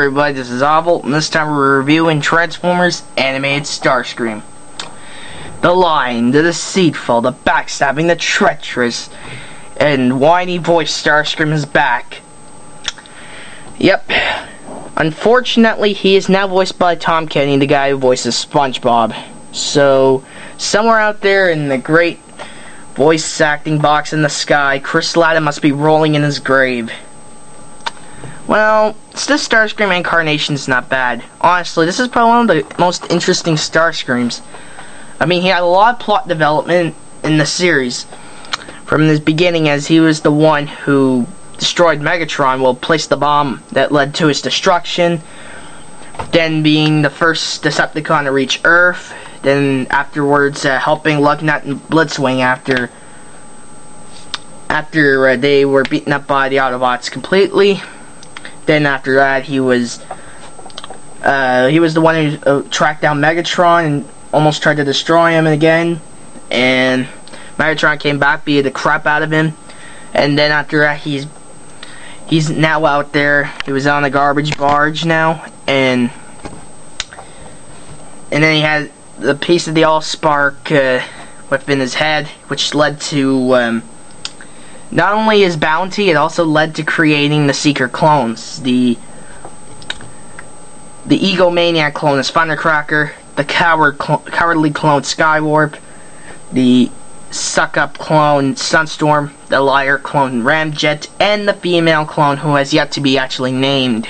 everybody, this is Oval, and this time we're reviewing Transformers Animated Starscream. The lying, the deceitful, the backstabbing, the treacherous, and whiny voice Starscream is back. Yep. Unfortunately, he is now voiced by Tom Kenny, the guy who voices SpongeBob. So, somewhere out there in the great voice acting box in the sky, Chris Latta must be rolling in his grave. Well, this Starscream incarnation is not bad. Honestly, this is probably one of the most interesting Starscreams. I mean, he had a lot of plot development in the series from his beginning, as he was the one who destroyed Megatron, well, placed the bomb that led to his destruction, then being the first Decepticon to reach Earth, then afterwards helping Lugnut and Blitzwing after they were beaten up by the Autobots completely. Then after that, he was the one who tracked down Megatron and almost tried to destroy him again. And Megatron came back, beat the crap out of him. And then after that, he's now out there. He was on a garbage barge now, and then he had the piece of the Allspark within his head, which led to not only his bounty, it also led to creating the Seeker clones. The egomaniac clone is Thundercracker, the cowardly clone Skywarp, the suck-up clone Sunstorm, the liar clone Ramjet, and the female clone who has yet to be actually named.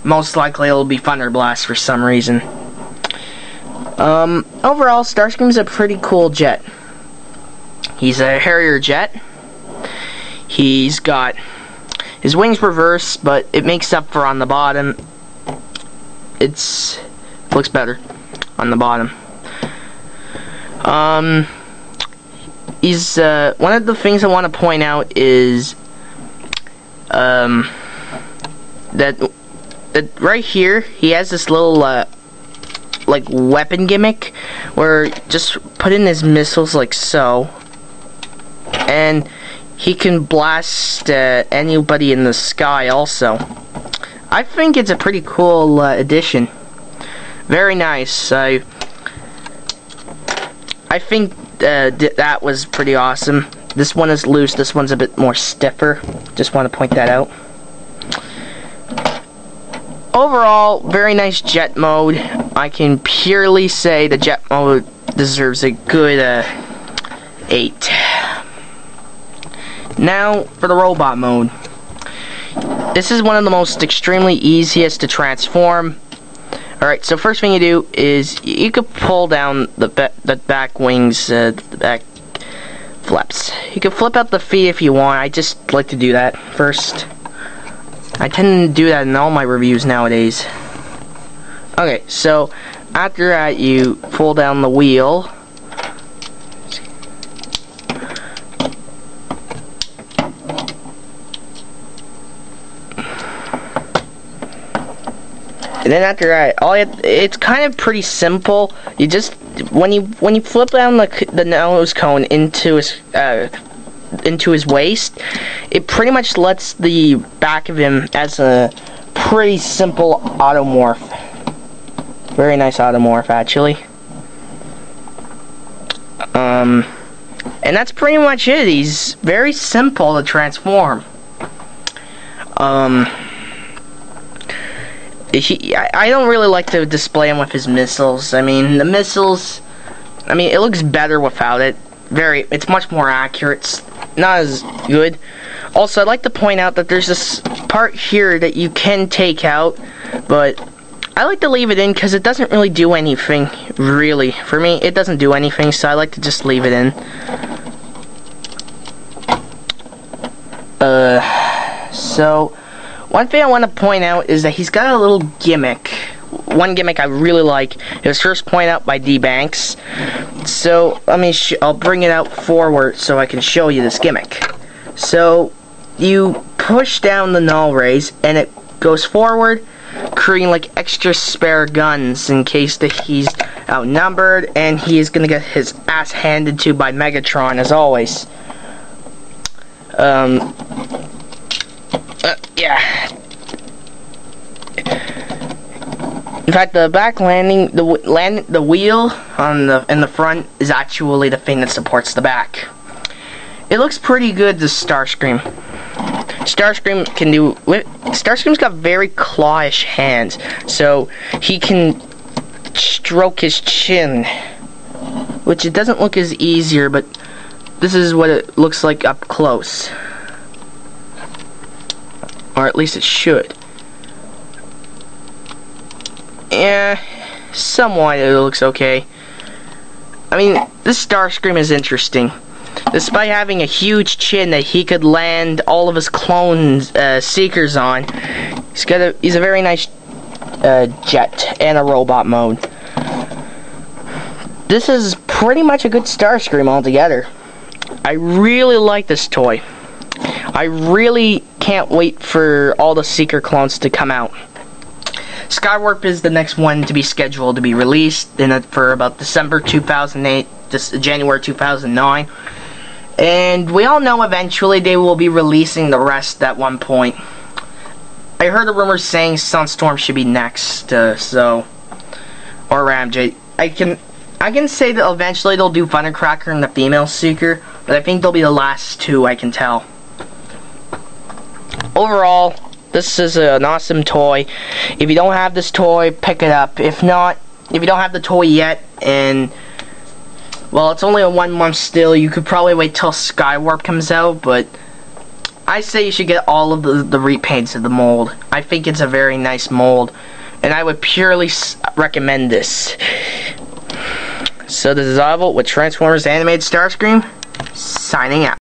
Most likely it'll be Thunderblast for some reason. Overall, Starscream's a pretty cool jet. He's a Harrier jet. He's got his wings reversed, but it makes up for on the bottom. It looks better on the bottom. He's one of the things I want to point out is that right here he has this little like weapon gimmick where just put in his missiles like so, and he can blast anybody in the sky also. I think it's a pretty cool addition. Very nice. I think that was pretty awesome. This one is loose, this one's a bit more stiffer. Just want to point that out. Overall, very nice jet mode. I can purely say the jet mode deserves a good 8. Now, for the robot mode. This is one of the most extremely easiest to transform. Alright, so first thing you do is you could pull down the back wings, the back flaps. You can flip out the feet if you want. I just like to do that first. I tend to do that in all my reviews nowadays. Okay, so after that you pull down the wheel. And then after that, it's kind of pretty simple. You just when you flip down the nose cone into his waist, it pretty much lets the back of him as a pretty simple automorph. Very nice automorph, actually. And that's pretty much it. He's very simple to transform. I don't really like to display him with his missiles. I mean, the missiles, it looks better without it. It's much more accurate. It's not as good. Also, I'd like to point out that there's this part here that you can take out, but I like to leave it in because it doesn't really do anything, really. For me, it doesn't do anything, so I like to just leave it in. So one thing I want to point out is that he's got a little gimmick. One gimmick I really like. It was first pointed out by D. Banks. So I'll bring it out forward so I can show you this gimmick. So you push down the null rays and it goes forward, creating like extra spare guns in case that he's outnumbered and he is gonna get his ass handed to by Megatron as always. Yeah. In fact, the back landing, the wheel in the front is actually the thing that supports the back. It looks pretty good, this Starscream. Starscream's got very clawish hands, so he can stroke his chin, which it doesn't look as easier, but this is what it looks like up close. Or at least it should. Yeah, somewhat it looks okay. I mean, this Starscream is interesting. Despite having a huge chin that he could land all of his clones, Seekers on, he's a very nice jet and a robot mode. This is pretty much a good Starscream altogether. I really like this toy. I really can't wait for all the Seeker clones to come out. Skywarp is the next one to be scheduled to be released for about December 2008, January 2009. And we all know eventually they will be releasing the rest at one point. I heard a rumor saying Sunstorm should be next, or Ramjet. I can say that eventually they'll do Thundercracker and the Female Seeker, but I think they'll be the last two, I can tell. Overall, this is an awesome toy. If you don't have this toy, pick it up. If not, if you don't have the toy yet, and well, it's only a 1 month still, you could probably wait till Skywarp comes out, but I say you should get all of the repaints of the mold. I think it's a very nice mold, and I would purely recommend this. So this is Oval with Transformers Animated Starscream, signing out.